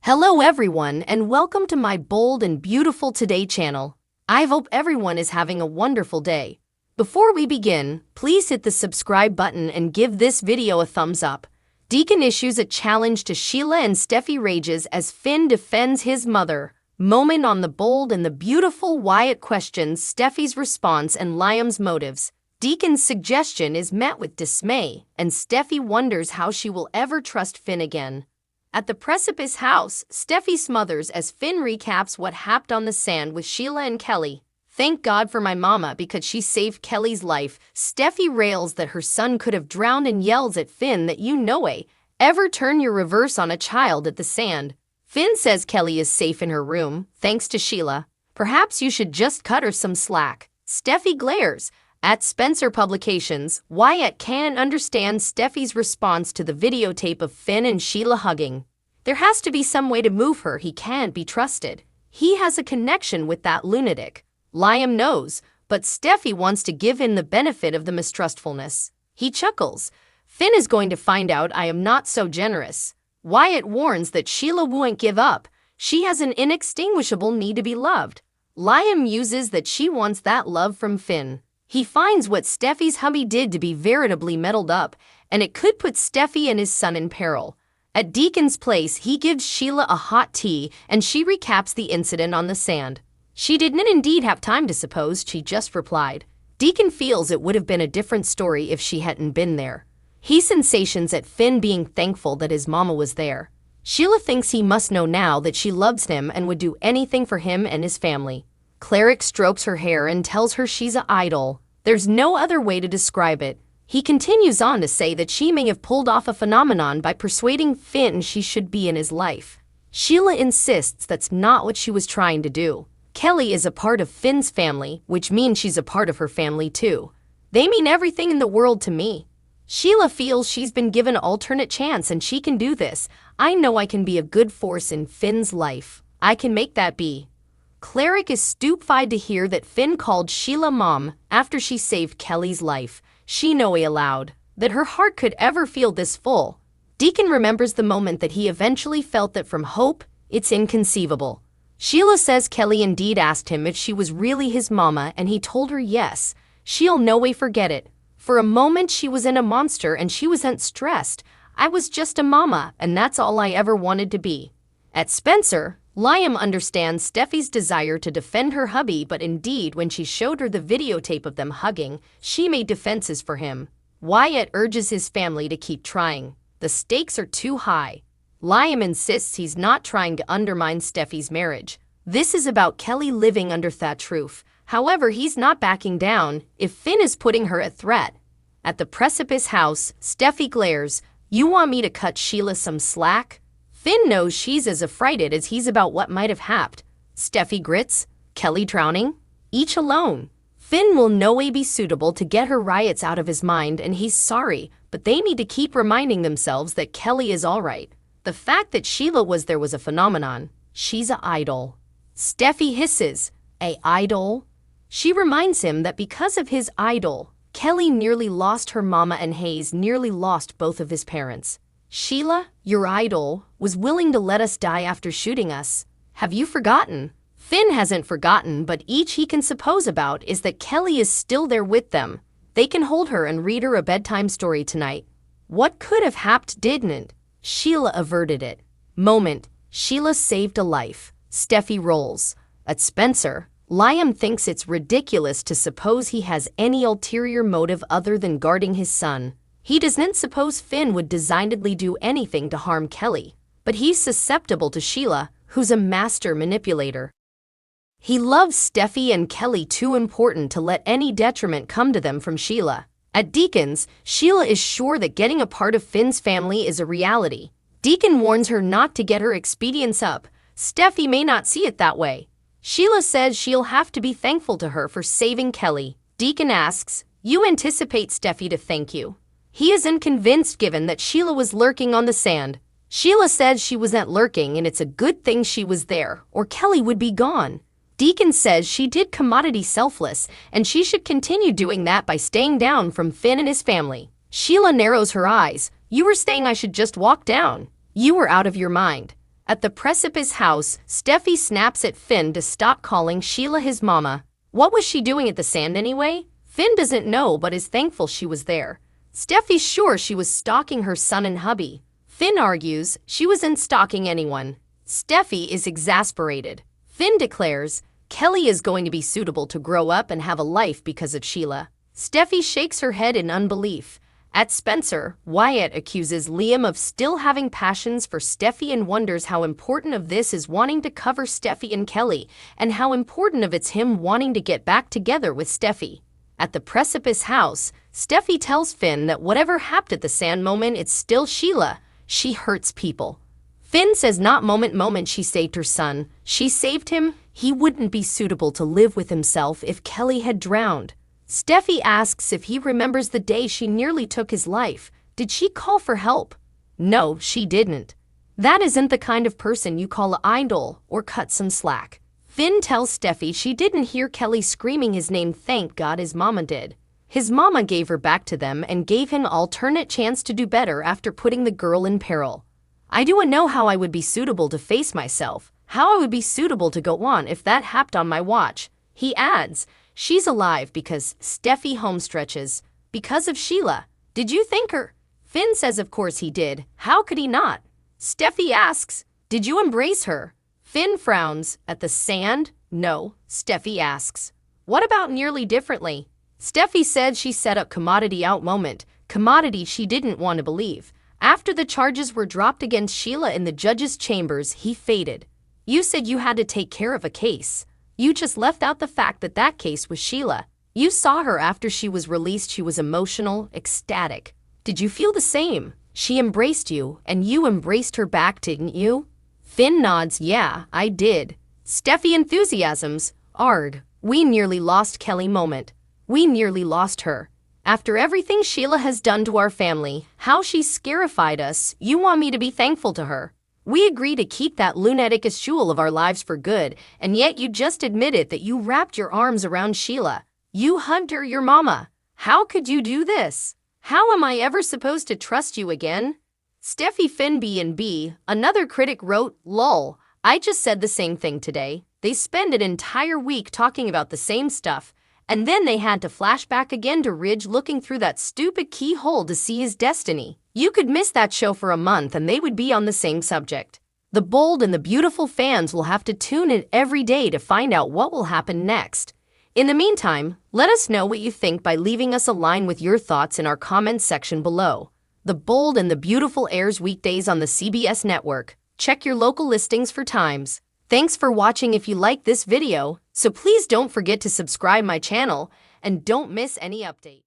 Hello everyone and welcome to my bold and beautiful today channel. I hope everyone is having a wonderful day. Before we begin, please hit the subscribe button and give this video a thumbs up. Deacon issues a challenge to Sheila and Steffy rages as Finn defends his mother. Moment on the bold and the beautiful. Wyatt questions Steffy's response and Liam's motives. Deacon's suggestion is met with dismay, and Steffy wonders how she will ever trust Finn again. At the precipice house, Steffy smothers as Finn recaps what happened on the sand with Sheila and Kelly. Thank God for my mama because she saved Kelly's life. Steffy rails that her son could have drowned and yells at Finn that ever turn your reverse on a child at the sand. Finn says Kelly is safe in her room, thanks to Sheila. Perhaps you should just cut her some slack. Steffy glares. At Spencer Publications, Wyatt can't understand Steffy's response to the videotape of Finn and Sheila hugging. There has to be some way to move her. He can't be trusted. He has a connection with that lunatic. Liam knows, but Steffy wants to give him the benefit of the mistrustfulness. He chuckles. Finn is going to find out I am not so generous. Wyatt warns that Sheila won't give up. She has an inextinguishable need to be loved. Liam muses that she wants that love from Finn. He finds what Steffy's hubby did to be veritably meddled up, and it could put Steffy and his son in peril. At Deacon's place, he gives Sheila a hot tea, and she recaps the incident on the sand. She didn't indeed have time to suppose, she just replied. Deacon feels it would have been a different story if she hadn't been there. He sensations at Finn being thankful that his mama was there. Sheila thinks he must know now that she loves him and would do anything for him and his family. Cleric strokes her hair and tells her she's an idol. There's no other way to describe it. He continues on to say that she may have pulled off a phenomenon by persuading Finn she should be in his life. Sheila insists that's not what she was trying to do. Kelly is a part of Finn's family, which means she's a part of her family too. They mean everything in the world to me. Sheila feels she's been given an alternate chance and she can do this. I know I can be a good force in Finn's life. I can make that be. Cleric is stupefied to hear that Finn called Sheila mom after she saved Kelly's life. She know aloud that her heart could ever feel this full. Deacon remembers the moment that he eventually felt that from hope, it's inconceivable. Sheila says Kelly indeed asked him if she was really his mama and he told her yes. She'll no way forget it. For a moment she was in a monster and she wasn't stressed. I was just a mama and that's all I ever wanted to be. At Spencer, Liam understands Steffy's desire to defend her hubby, but indeed when she showed her the videotape of them hugging, she made defenses for him. Wyatt urges his family to keep trying. The stakes are too high. Liam insists he's not trying to undermine Steffy's marriage. This is about Kelly living under thatch roof. However, he's not backing down if Finn is putting her at threat. At the precipice house, Steffy glares. You want me to cut Sheila some slack? Finn knows she's as affrighted as he's about what might have happened. Steffy grits. Kelly drowning? Each alone. Finn will no way be suitable to get her riots out of his mind and he's sorry, but they need to keep reminding themselves that Kelly is alright. The fact that Sheila was there was a phenomenon. She's a idol. Steffy hisses. A idol? She reminds him that because of his idol, Kelly nearly lost her mama and Hayes nearly lost both of his parents. Sheila, your idol, was willing to let us die after shooting us. Have you forgotten? Finn hasn't forgotten, but each he can suppose about is that Kelly is still there with them. They can hold her and read her a bedtime story tonight. What could have happened didn't. Sheila averted it. Moment. Sheila saved a life. Steffy rolls. At Spencer, Liam thinks it's ridiculous to suppose he has any ulterior motive other than guarding his son. He doesn't suppose Finn would designedly do anything to harm Kelly, but he's susceptible to Sheila, who's a master manipulator. He loves Steffy and Kelly too important to let any detriment come to them from Sheila. At Deacon's, Sheila is sure that getting a part of Finn's family is a reality. Deacon warns her not to get her expedience up. Steffy may not see it that way. Sheila says she'll have to be thankful to her for saving Kelly. Deacon asks, you anticipate Steffy to thank you? He isn't convinced given that Sheila was lurking on the sand. Sheila says she wasn't lurking and it's a good thing she was there, or Kelly would be gone. Deacon says she did commodity selfless and she should continue doing that by staying down from Finn and his family. Sheila narrows her eyes. You were saying I should just walk down. You were out of your mind. At the precipice house, Steffi snaps at Finn to stop calling Sheila his mama. What was she doing at the sand anyway? Finn doesn't know but is thankful she was there. Steffi's sure she was stalking her son and hubby. Finn argues she wasn't stalking anyone. Steffi is exasperated. Finn declares Kelly is going to be suitable to grow up and have a life because of Sheila. Steffi shakes her head in unbelief. At Spencer, Wyatt accuses Liam of still having passions for Steffi and wonders how important of this is wanting to cover Steffi and Kelly, and how important of it's him wanting to get back together with Steffi. At the precipice house, Steffi tells Finn that whatever happened at the sand moment, it's still Sheila. She hurts people. Finn says not moment she saved her son. She saved him. He wouldn't be suitable to live with himself if Kelly had drowned. Steffi asks if he remembers the day she nearly took his life. Did she call for help? No, she didn't. That isn't the kind of person you call an idol or cut some slack. Finn tells Steffi she didn't hear Kelly screaming his name. Thank God his mama did. His mama gave her back to them and gave him an alternate chance to do better after putting the girl in peril. I don't know how I would be suitable to face myself, how I would be suitable to go on if that happened on my watch. He adds, she's alive because Steffi homestretches, because of Sheila. Did you think her? Finn says of course he did. How could he not? Steffi asks, did you embrace her? Finn frowns. At the sand? No, Steffi asks. What about nearly differently? Steffi said she set up commodity out moment, commodity she didn't want to believe. After the charges were dropped against Sheila in the judge's chambers, he faded. You said you had to take care of a case. You just left out the fact that that case was Sheila. You saw her after she was released. She was emotional, ecstatic. Did you feel the same? She embraced you, and you embraced her back, didn't you? Finn nods. Yeah, I did. Steffi enthusiasms. Arg, we nearly lost Kelly moment. We nearly lost her. After everything Sheila has done to our family, how she scarified us, you want me to be thankful to her. We agree to keep that lunatic as jewel of our lives for good, and yet you just admitted that you wrapped your arms around Sheila. You hugged her, your mama. How could you do this? How am I ever supposed to trust you again? Steffi Finn B&B, another critic wrote, lol, I just said the same thing today. They spend an entire week talking about the same stuff, and then they had to flash back again to Ridge looking through that stupid keyhole to see his destiny. You could miss that show for a month and they would be on the same subject. The bold and the beautiful fans will have to tune in every day to find out what will happen next. In the meantime, let us know what you think by leaving us a line with your thoughts in our comments section below. The Bold and the Beautiful airs weekdays on the CBS network. Check your local listings for times. Thanks for watching. If you like this video, so please don't forget to subscribe my channel and don't miss any update.